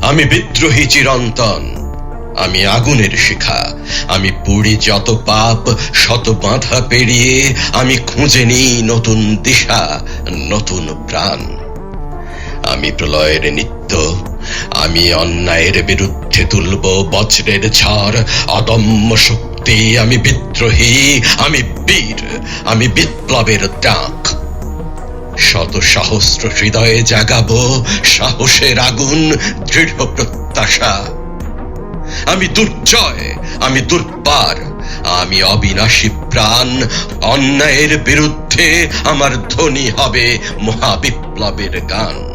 আমি বিদ্রোহী চিরন্তন, আমি আগুনের শিখা। আমি পুড়ি যত পাপ শত বাধা পেরিয়ে, আমি খুঁজে নিই নতুন দিশা, নতুন প্রাণ। আমি প্রলয়ের নিত্য, আমি অন্যায়ের বিরুদ্ধে তুলব বজ্রের ঝড়, অদম্য শক্তি। আমি বিদ্রোহী, আমি বীর, আমি বিপ্লবের ডাক। শত সহস্র হৃদয়ে জাগাবো সাহসের আগুন, দৃঢ় প্রত্যাশা। আমি দুর্জয়, আমি দুর্বার, আমি অবিনাশী প্রাণ। অন্যায়ের বিরুদ্ধে আমার ধ্বনি হবে মহাবিপ্লবের গান।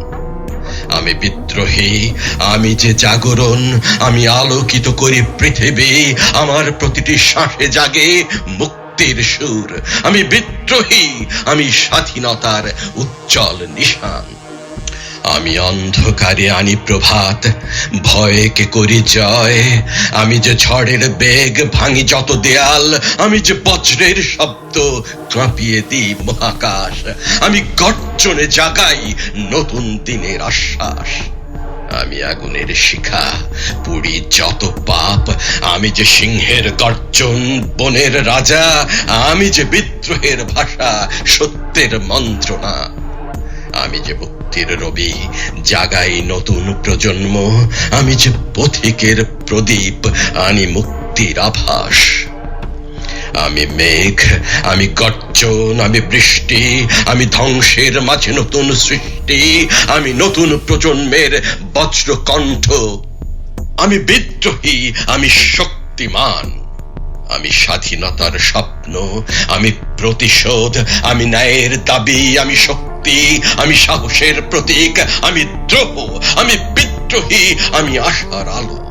আমি বিদ্রোহী, আমি যে জাগরণ, আমি আলোকিত করি পৃথিবী। আমার প্রতিটি শ্বাসে জাগে মুক্তির সুর। আমি বিদ্রোহী, আমি স্বাধীনতার উজ্জ্বল নিশান। আমি অন্ধকারে আনি প্রভাত, ভয়কে করি জয়। আমি যে ঝড়ের বেগ, ভাঙি যত দেয়াল। আমি যে বজ্রের শব্দ, কাঁপিয়ে দিই মহাকাশ। আমি গর্জনে জাগাই নতুন দিনের আশ্বাস। আমি আগুনের শিখা, পুড়ি যত পাপ। আমি যে সিংহের গর্জন, বনের রাজা। আমি যে বিদ্রোহের ভাষা, সত্যের মন্ত্রণা। আমি যে মুক্তির রবি, জাগাই নতুন প্রজন্ম। আমি যে পথিকের প্রদীপ, আনি মুক্তির আভাস। আমি মেঘ, আমি গর্জন, আমি বৃষ্টি। আমি ধ্বংসের মাঝে নতুন সৃষ্টি। আমি নতুন প্রজন্মের বজ্রকণ্ঠ। আমি বিদ্রোহী, আমি শক্তিমান। আমি স্বাধীনতার স্বপ্ন, আমি প্রতিশোধ। আমি ন্যায়ের দাবি, আমি শক্তি। আমি সাহসের প্রতীক, আমি দ্রোহ। আমি বিদ্রোহী, আমি আশার আলো।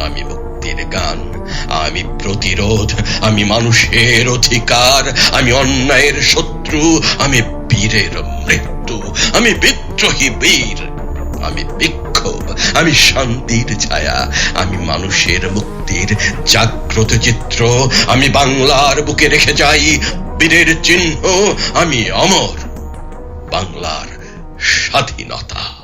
আমি মুক্তির গান, আমি প্রতিরোধ। আমি মানুষের অধিকার, আমি অন্যায়ের শত্রু। আমি বীরের মৃত্যু, আমি বিদ্রোহী বীর। আমি বিক্ষোভ, আমি শান্তির ছায়া। আমি মানুষের মুক্তির জাগ্রত চিত্র। আমি বাংলার বুকে রেখে যাই বীরের চিহ্ন। আমি অমর, বাংলার স্বাধীনতা।